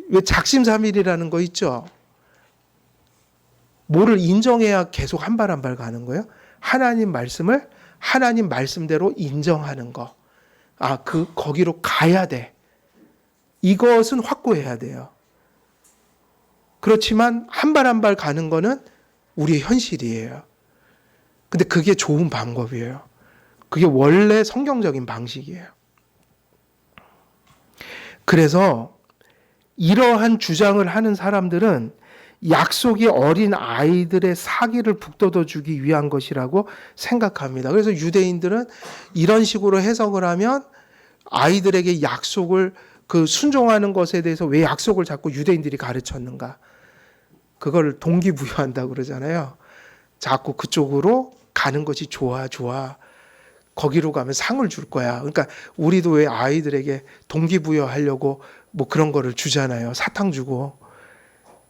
왜 작심삼일이라는 거 있죠? 뭐를 인정해야 계속 한 발 한 발 가는 거예요? 하나님 말씀을 하나님 말씀대로 인정하는 거. 거기로 가야 돼. 이것은 확고해야 돼요. 그렇지만 한 발 한 발 가는 거는 우리의 현실이에요. 근데 그게 좋은 방법이에요. 그게 원래 성경적인 방식이에요. 그래서 이러한 주장을 하는 사람들은 약속이 어린 아이들의 사기를 북돋워 주기 위한 것이라고 생각합니다. 그래서 유대인들은 이런 식으로 해석을 하면 아이들에게 약속을 순종하는 것에 대해서 왜 약속을 자꾸 유대인들이 가르쳤는가? 그걸 동기부여한다고 그러잖아요. 자꾸 그쪽으로 가는 것이 좋아. 거기로 가면 상을 줄 거야. 그러니까 우리도 왜 아이들에게 동기부여하려고 뭐 그런 거를 주잖아요. 사탕 주고.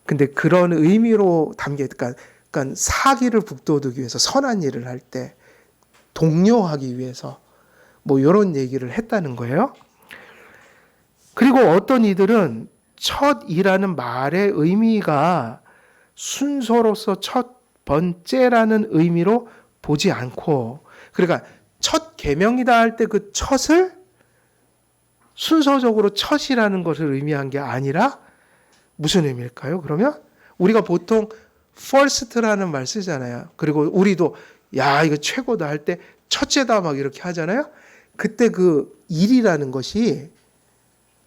근데 그런 의미로 그러니까 사기를 북돋우기 위해서 선한 일을 할 때 독려하기 위해서 뭐 이런 얘기를 했다는 거예요. 그리고 어떤 이들은 첫이라는 말의 의미가 순서로서 첫 번째라는 의미로 보지 않고, 그러니까 첫 계명이다 할 때 그 첫을 순서적으로 첫이라는 것을 의미한 게 아니라 무슨 의미일까요? 그러면 우리가 보통 first라는 말 쓰잖아요. 그리고 우리도 야 이거 최고다 할 때 첫째다 막 이렇게 하잖아요. 그때 그 일이라는 것이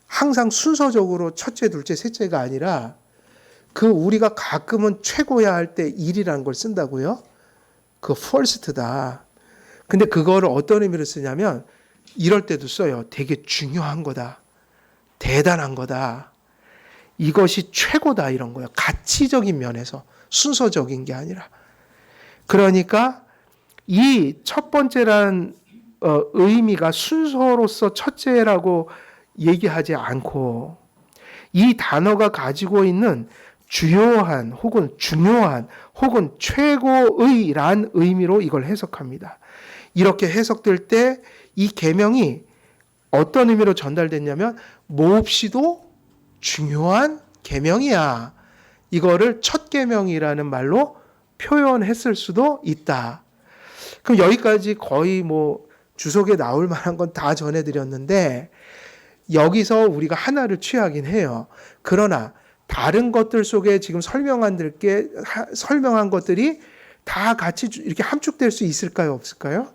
항상 순서적으로 첫째, 둘째, 셋째가 아니라 우리가 가끔은 최고야 할 때 일이라는 걸 쓴다고요. 그 first다. 근데 그거를 어떤 의미로 쓰냐면 이럴 때도 써요. 되게 중요한 거다. 대단한 거다. 이것이 최고다 이런 거예요. 가치적인 면에서 순서적인 게 아니라. 그러니까 이 첫 번째란 의미가 순서로서 첫째라고 얘기하지 않고 이 단어가 가지고 있는 주요한 혹은 중요한 혹은 최고의란 의미로 이걸 해석합니다. 이렇게 해석될 때 이 계명이 어떤 의미로 전달됐냐면 몹시도 중요한 계명이야. 이거를 첫 계명이라는 말로 표현했을 수도 있다. 그럼 여기까지 거의 뭐 주석에 나올 만한 건 다 전해드렸는데 여기서 우리가 하나를 취하긴 해요. 그러나 다른 것들 속에 지금 설명한 것들이 다 같이 이렇게 함축될 수 있을까요? 없을까요?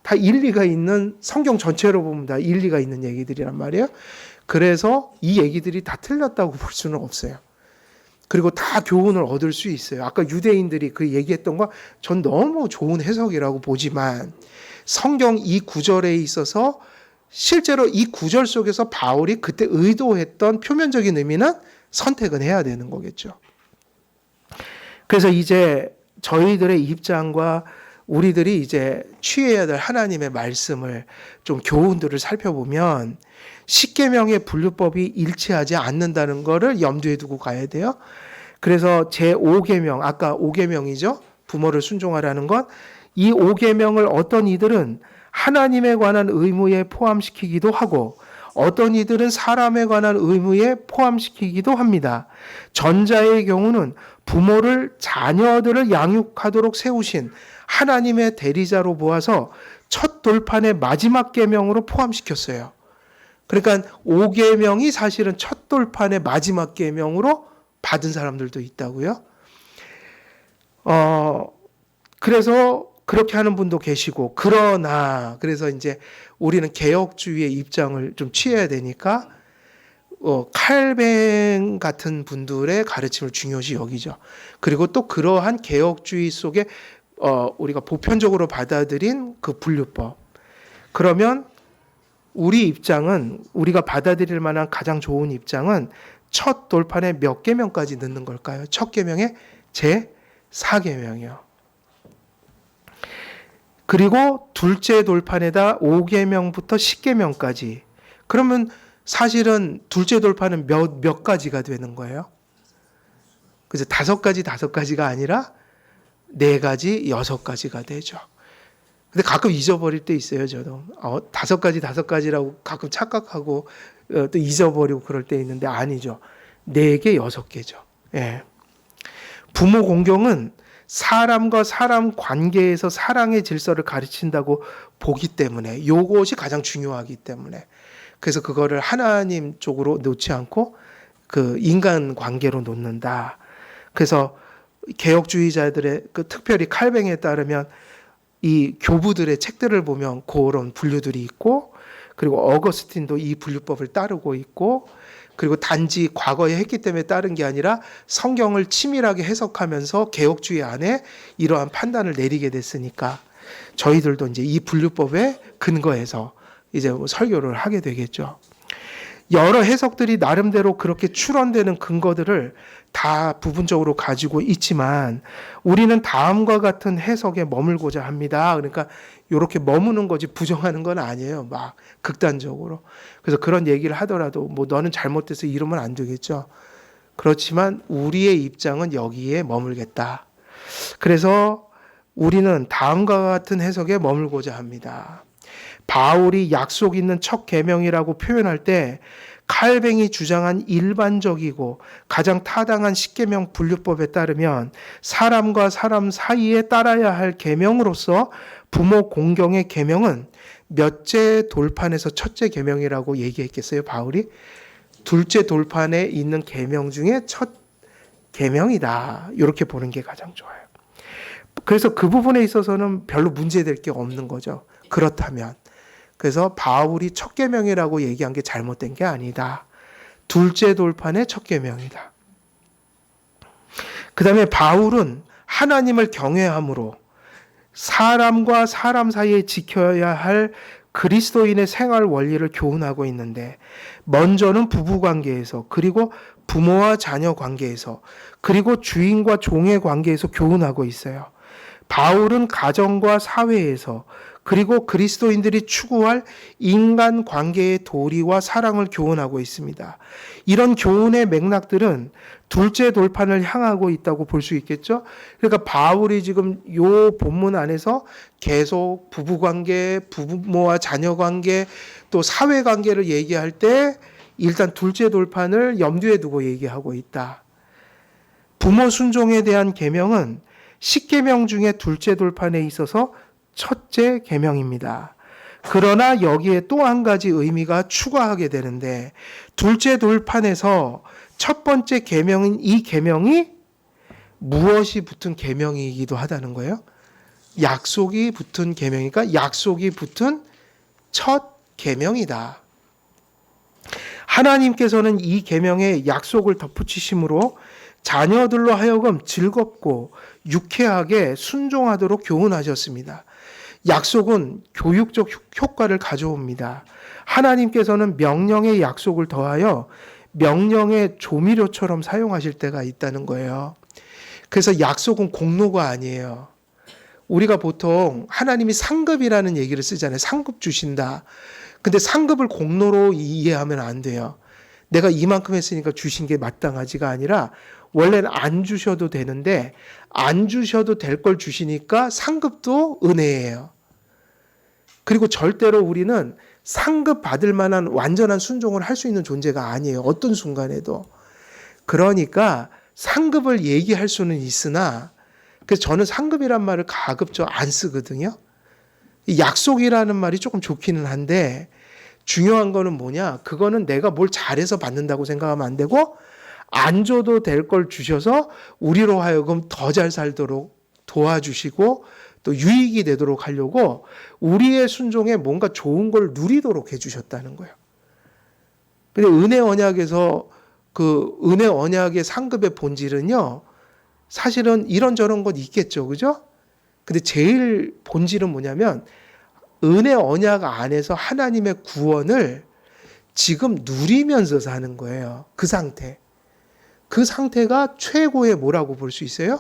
다 일리가 있는, 성경 전체로 보면 다 일리가 있는 얘기들이란 말이에요. 그래서 이 얘기들이 다 틀렸다고 볼 수는 없어요. 그리고 다 교훈을 얻을 수 있어요. 아까 유대인들이 그 얘기했던 거 전 너무 좋은 해석이라고 보지만 성경 이 구절에 있어서 실제로 이 구절 속에서 바울이 그때 의도했던 표면적인 의미는 선택은 해야 되는 거겠죠. 그래서 이제 저희들의 입장과 우리들이 이제 취해야 될 하나님의 말씀을 좀 교훈들을 살펴보면 십계명의 분류법이 일치하지 않는다는 것을 염두에 두고 가야 돼요. 그래서 제5계명, 아까 5계명이죠. 부모를 순종하라는 것. 이 5계명을 어떤 이들은 하나님에 관한 의무에 포함시키기도 하고 어떤 이들은 사람에 관한 의무에 포함시키기도 합니다. 전자의 경우는 부모를 자녀들을 양육하도록 세우신 하나님의 대리자로 보아서 첫 돌판의 마지막 계명으로 포함시켰어요. 그러니까 5계명이 사실은 첫 돌판의 마지막 계명으로 받은 사람들도 있다고요. 그래서 그렇게 하는 분도 계시고, 그러나 그래서 이제 우리는 개혁주의의 입장을 좀 취해야 되니까 칼뱅 같은 분들의 가르침을 중요시 여기죠. 그리고 또 그러한 개혁주의 속에 우리가 보편적으로 받아들인 그 분류법. 그러면 우리 입장은, 우리가 받아들일 만한 가장 좋은 입장은 첫 돌판에 몇 계명까지 넣는 걸까요? 첫 계명에 제4계명이요. 그리고 둘째 돌판에다 5계명부터 10계명까지. 그러면 사실은 둘째 돌판은 몇 가지가 되는 거예요? 그래서 5가지가 아니라 4가지, 6가지가 되죠. 근데 가끔 잊어버릴 때 있어요, 저도. 다섯 가지라고 가끔 착각하고 또 잊어버리고 그럴 때 있는데 아니죠. 4개, 6개죠. 예. 부모 공경은 사람과 사람 관계에서 사랑의 질서를 가르친다고 보기 때문에 이것이 가장 중요하기 때문에 그래서 그거를 하나님 쪽으로 놓지 않고 그 인간 관계로 놓는다. 그래서 개혁주의자들의 특별히 칼뱅에 따르면 이 교부들의 책들을 보면 그런 분류들이 있고 그리고 어거스틴도 이 분류법을 따르고 있고 그리고 단지 과거에 했기 때문에 따른 게 아니라 성경을 치밀하게 해석하면서 개혁주의 안에 이러한 판단을 내리게 됐으니까 저희들도 이제 이 분류법에 근거해서 이제 설교를 하게 되겠죠. 여러 해석들이 나름대로 그렇게 추론되는 근거들을 다 부분적으로 가지고 있지만 우리는 다음과 같은 해석에 머물고자 합니다. 그러니까 이렇게 머무는 거지 부정하는 건 아니에요. 막 극단적으로. 그래서 그런 얘기를 하더라도 뭐 너는 잘못돼서 이러면 안 되겠죠. 그렇지만 우리의 입장은 여기에 머물겠다. 그래서 우리는 다음과 같은 해석에 머물고자 합니다. 바울이 약속 있는 첫 계명이라고 표현할 때 칼뱅이 주장한 일반적이고 가장 타당한 십계명 분류법에 따르면 사람과 사람 사이에 따라야 할 계명으로서 부모 공경의 계명은 몇째 돌판에서 첫째 계명이라고 얘기했겠어요, 바울이? 둘째 돌판에 있는 계명 중에 첫 계명이다. 이렇게 보는 게 가장 좋아요. 그래서 그 부분에 있어서는 별로 문제될 게 없는 거죠. 그렇다면. 그래서 바울이 첫 계명이라고 얘기한 게 잘못된 게 아니다. 둘째 돌판의 첫 계명이다. 그 다음에 바울은 하나님을 경외함으로 사람과 사람 사이에 지켜야 할 그리스도인의 생활 원리를 교훈하고 있는데 먼저는 부부 관계에서 그리고 부모와 자녀 관계에서 그리고 주인과 종의 관계에서 교훈하고 있어요. 바울은 가정과 사회에서 그리고 그리스도인들이 추구할 인간 관계의 도리와 사랑을 교훈하고 있습니다. 이런 교훈의 맥락들은 둘째 돌판을 향하고 있다고 볼 수 있겠죠. 그러니까 바울이 지금 이 본문 안에서 계속 부부관계, 부모와 자녀관계, 또 사회관계를 얘기할 때 일단 둘째 돌판을 염두에 두고 얘기하고 있다. 부모 순종에 대한 계명은 십계명 중에 둘째 돌판에 있어서 첫째 계명입니다. 그러나 여기에 또 한 가지 의미가 추가하게 되는데 둘째 돌판에서 첫 번째 계명인 이 계명이 무엇이 붙은 계명이기도 하다는 거예요. 약속이 붙은 계명이니까 약속이 붙은 첫 계명이다. 하나님께서는 이 계명에 약속을 덧붙이심으로 자녀들로 하여금 즐겁고 유쾌하게 순종하도록 교훈하셨습니다. 약속은 교육적 효과를 가져옵니다. 하나님께서는 명령의 약속을 더하여 명령의 조미료처럼 사용하실 때가 있다는 거예요. 그래서 약속은 공로가 아니에요. 우리가 보통 하나님이 상급이라는 얘기를 쓰잖아요. 상급 주신다. 근데 상급을 공로로 이해하면 안 돼요. 내가 이만큼 했으니까 주신 게 마땅하지가 아니라 원래는 안 주셔도 되는데 안 주셔도 될 걸 주시니까 상급도 은혜예요. 그리고 절대로 우리는 상급 받을 만한 완전한 순종을 할 수 있는 존재가 아니에요. 어떤 순간에도. 그러니까 상급을 얘기할 수는 있으나 그래서 저는 상급이란 말을 가급적 안 쓰거든요. 약속이라는 말이 조금 좋기는 한데 중요한 거는 뭐냐? 그거는 내가 뭘 잘해서 받는다고 생각하면 안 되고 안 줘도 될 걸 주셔서 우리로 하여금 더 잘 살도록 도와주시고 또 유익이 되도록 하려고 우리의 순종에 뭔가 좋은 걸 누리도록 해주셨다는 거예요. 근데 은혜 언약에서 그 은혜 언약의 상급의 본질은요, 사실은 이런저런 것 있겠죠, 그죠? 근데 제일 본질은 뭐냐면 은혜 언약 안에서 하나님의 구원을 지금 누리면서 사는 거예요. 그 상태. 그 상태가 최고의 뭐라고 볼 수 있어요?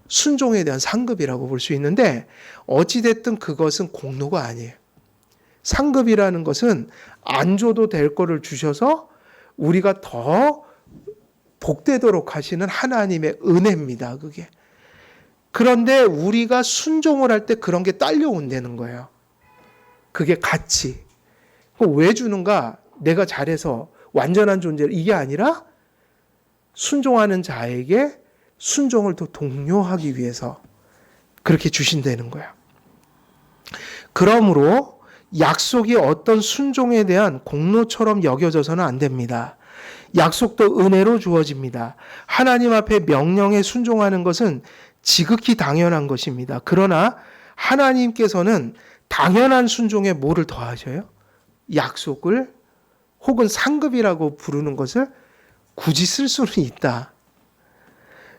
순종에 대한 상급이라고 볼 수 있는데 어찌됐든 그것은 공로가 아니에요. 상급이라는 것은 안 줘도 될 거를 주셔서 우리가 더 복되도록 하시는 하나님의 은혜입니다. 그게. 그런데 우리가 순종을 할 때 그런 게 딸려온다는 거예요. 그게 같이. 왜 주는가? 내가 잘해서 완전한 존재를, 이게 아니라 순종하는 자에게 순종을 더 독려하기 위해서 그렇게 주신다는 거야. 그러므로 약속이 어떤 순종에 대한 공로처럼 여겨져서는 안 됩니다. 약속도 은혜로 주어집니다. 하나님 앞에 명령에 순종하는 것은 지극히 당연한 것입니다. 그러나 하나님께서는 당연한 순종에 뭐를 더하셔요? 약속을 혹은 상급이라고 부르는 것을 굳이 쓸 수는 있다.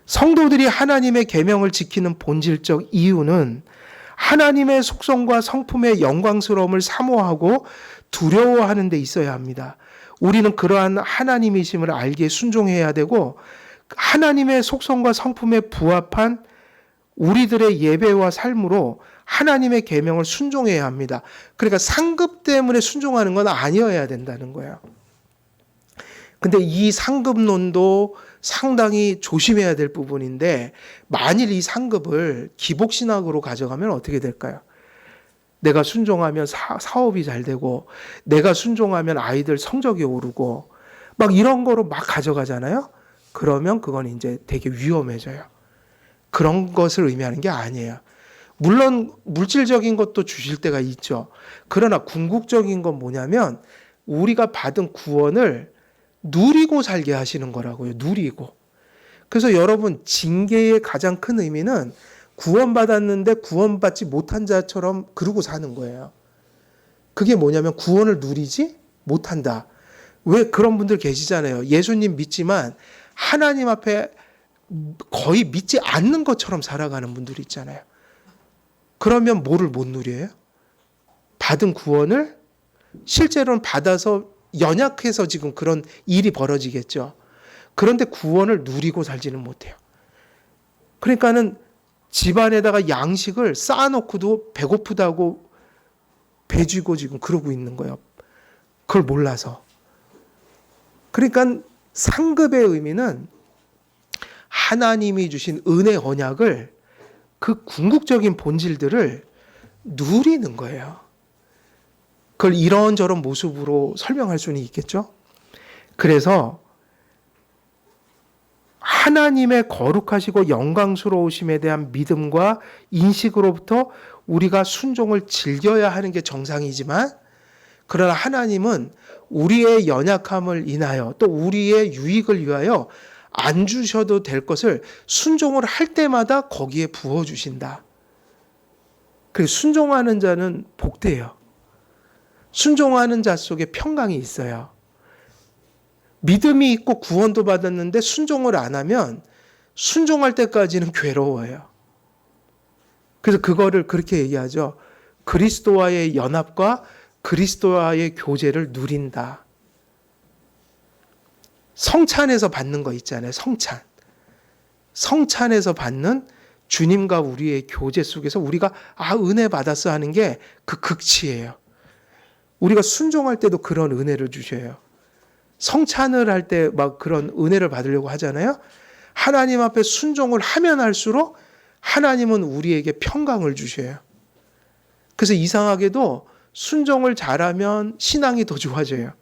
성도들이 하나님의 계명을 지키는 본질적 이유는 하나님의 속성과 성품의 영광스러움을 사모하고 두려워하는 데 있어야 합니다. 우리는 그러한 하나님이심을 알기에 순종해야 되고 하나님의 속성과 성품에 부합한 우리들의 예배와 삶으로 하나님의 계명을 순종해야 합니다. 그러니까 상급 때문에 순종하는 건 아니어야 된다는 거예요. 근데 이 상급론도 상당히 조심해야 될 부분인데 만일 이 상급을 기복신학으로 가져가면 어떻게 될까요? 내가 순종하면 사업이 잘 되고 내가 순종하면 아이들 성적이 오르고 막 이런 거로 막 가져가잖아요. 그러면 그건 이제 되게 위험해져요. 그런 것을 의미하는 게 아니에요. 물론 물질적인 것도 주실 때가 있죠. 그러나 궁극적인 건 뭐냐면 우리가 받은 구원을 누리고 살게 하시는 거라고요. 누리고. 그래서 여러분 징계의 가장 큰 의미는 구원받았는데 구원받지 못한 자처럼 그러고 사는 거예요. 그게 뭐냐면 구원을 누리지 못한다. 왜 그런 분들 계시잖아요. 예수님 믿지만 하나님 앞에 거의 믿지 않는 것처럼 살아가는 분들이 있잖아요. 그러면 뭐를 못 누려요? 받은 구원을 실제로는 받아서 연약해서 지금 그런 일이 벌어지겠죠. 그런데 구원을 누리고 살지는 못해요. 그러니까는 집안에다가 양식을 쌓아놓고도 배고프다고 배쥐고 지금 그러고 있는 거예요. 그걸 몰라서. 그러니까 상급의 의미는 하나님이 주신 은혜 언약을 그 궁극적인 본질들을 누리는 거예요. 그걸 이런저런 모습으로 설명할 수는 있겠죠. 그래서 하나님의 거룩하시고 영광스러우심에 대한 믿음과 인식으로부터 우리가 순종을 즐겨야 하는 게 정상이지만 그러나 하나님은 우리의 연약함을 인하여 또 우리의 유익을 위하여 안 주셔도 될 것을 순종을 할 때마다 거기에 부어주신다. 그래서 순종하는 자는 복되어요. 순종하는 자 속에 평강이 있어요. 믿음이 있고 구원도 받았는데 순종을 안 하면 순종할 때까지는 괴로워요. 그래서 그거를 그렇게 얘기하죠. 그리스도와의 연합과 그리스도와의 교제를 누린다. 성찬에서 받는 거 있잖아요. 성찬에서 받는 주님과 우리의 교제 속에서 우리가 은혜 받았어 하는 게 그 극치예요. 우리가 순종할 때도 그런 은혜를 주셔요. 성찬을 할 때 막 그런 은혜를 받으려고 하잖아요. 하나님 앞에 순종을 하면 할수록 하나님은 우리에게 평강을 주셔요. 그래서 이상하게도 순종을 잘하면 신앙이 더 좋아져요.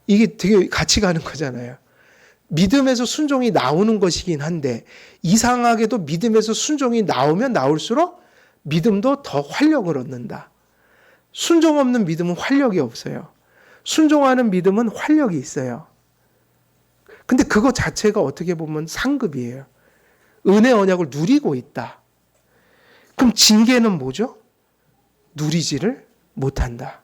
이게 되게 같이 가는 거잖아요. 믿음에서 순종이 나오는 것이긴 한데 이상하게도 믿음에서 순종이 나오면 나올수록 믿음도 더 활력을 얻는다. 순종 없는 믿음은 활력이 없어요. 순종하는 믿음은 활력이 있어요. 근데 그거 자체가 어떻게 보면 상급이에요. 은혜 언약을 누리고 있다. 그럼 징계는 뭐죠? 누리지를 못한다.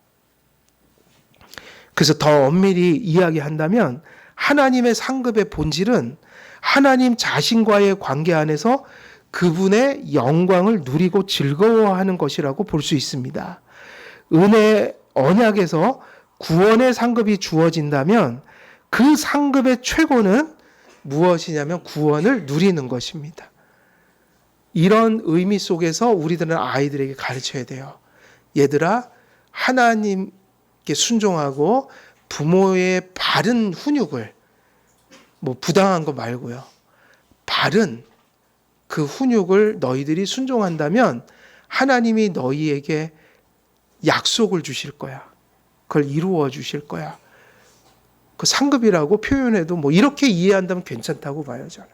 그래서 더 엄밀히 이야기한다면 하나님의 상급의 본질은 하나님 자신과의 관계 안에서 그분의 영광을 누리고 즐거워하는 것이라고 볼 수 있습니다. 은혜 언약에서 구원의 상급이 주어진다면 그 상급의 최고는 무엇이냐면 구원을 누리는 것입니다. 이런 의미 속에서 우리들은 아이들에게 가르쳐야 돼요. 얘들아, 하나님께 순종하고 부모의 바른 훈육을, 부당한 거 말고요. 바른 그 훈육을 너희들이 순종한다면 하나님이 너희에게 약속을 주실 거야. 그걸 이루어 주실 거야. 그 상급이라고 표현해도 뭐 이렇게 이해한다면 괜찮다고 봐요, 저는.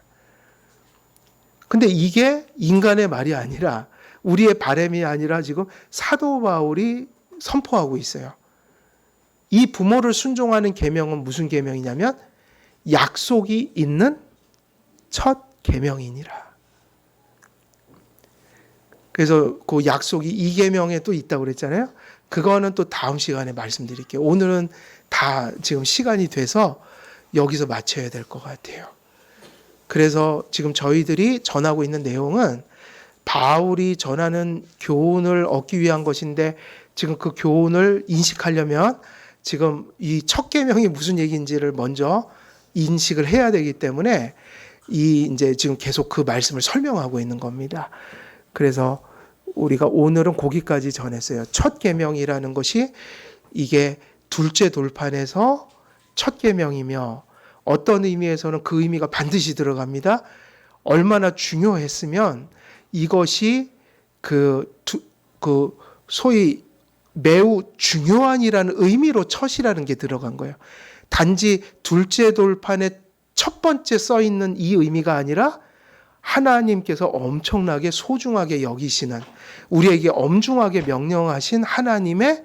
근데 이게 인간의 말이 아니라 우리의 바람이 아니라 지금 사도 바울이 선포하고 있어요. 이 부모를 순종하는 계명은 무슨 계명이냐면 약속이 있는 첫 계명이니라. 그래서 그 약속이 이 계명에 또 있다고 그랬잖아요. 그거는 또 다음 시간에 말씀드릴게요. 오늘은 다 지금 시간이 돼서 여기서 마쳐야 될 것 같아요. 그래서 지금 저희들이 전하고 있는 내용은 바울이 전하는 교훈을 얻기 위한 것인데 지금 그 교훈을 인식하려면 지금 이 첫 계명이 무슨 얘기인지를 먼저 인식을 해야 되기 때문에 이제 지금 계속 그 말씀을 설명하고 있는 겁니다. 그래서 우리가 오늘은 거기까지 전했어요. 첫 계명이라는 것이 이게 둘째 돌판에서 첫 계명이며 어떤 의미에서는 그 의미가 반드시 들어갑니다. 얼마나 중요했으면 이것이 그 소위 매우 중요한이라는 의미로 첫이라는 게 들어간 거예요. 단지 둘째 돌판에 첫 번째 써 있는 이 의미가 아니라 하나님께서 엄청나게 소중하게 여기시는 우리에게 엄중하게 명령하신 하나님의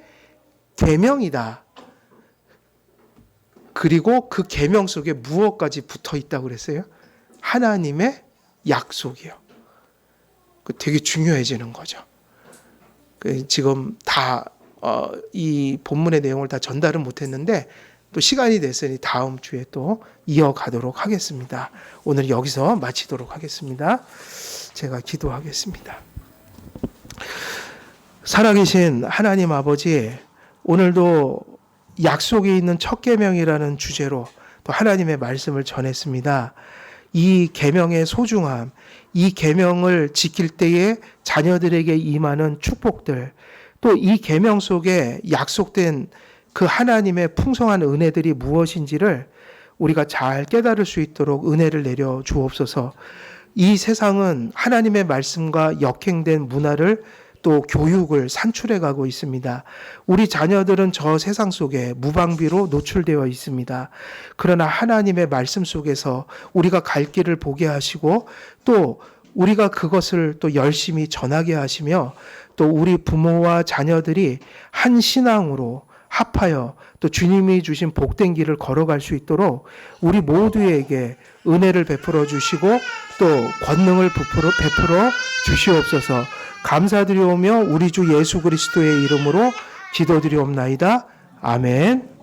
계명이다. 그리고 그 계명 속에 무엇까지 붙어 있다고 그랬어요? 하나님의 약속이요. 되게 중요해지는 거죠. 지금 다 이 본문의 내용을 다 전달은 못했는데 또 시간이 됐으니 다음 주에 또 이어가도록 하겠습니다. 오늘 여기서 마치도록 하겠습니다. 제가 기도하겠습니다. 살아계신 하나님 아버지, 오늘도 약속이 있는 첫 계명이라는 주제로 또 하나님의 말씀을 전했습니다. 이 계명의 소중함, 이 계명을 지킬 때에 자녀들에게 임하는 축복들, 또 이 계명 속에 약속된 그 하나님의 풍성한 은혜들이 무엇인지를 우리가 잘 깨달을 수 있도록 은혜를 내려 주옵소서. 이 세상은 하나님의 말씀과 역행된 문화를 또 교육을 산출해 가고 있습니다. 우리 자녀들은 저 세상 속에 무방비로 노출되어 있습니다. 그러나 하나님의 말씀 속에서 우리가 갈 길을 보게 하시고 또 우리가 그것을 또 열심히 전하게 하시며 또 우리 부모와 자녀들이 한 신앙으로 합하여 또 주님이 주신 복된 길을 걸어갈 수 있도록 우리 모두에게 은혜를 베풀어 주시고 또 권능을 베풀어 주시옵소서. 감사드리오며 우리 주 예수 그리스도의 이름으로 기도드리옵나이다. 아멘.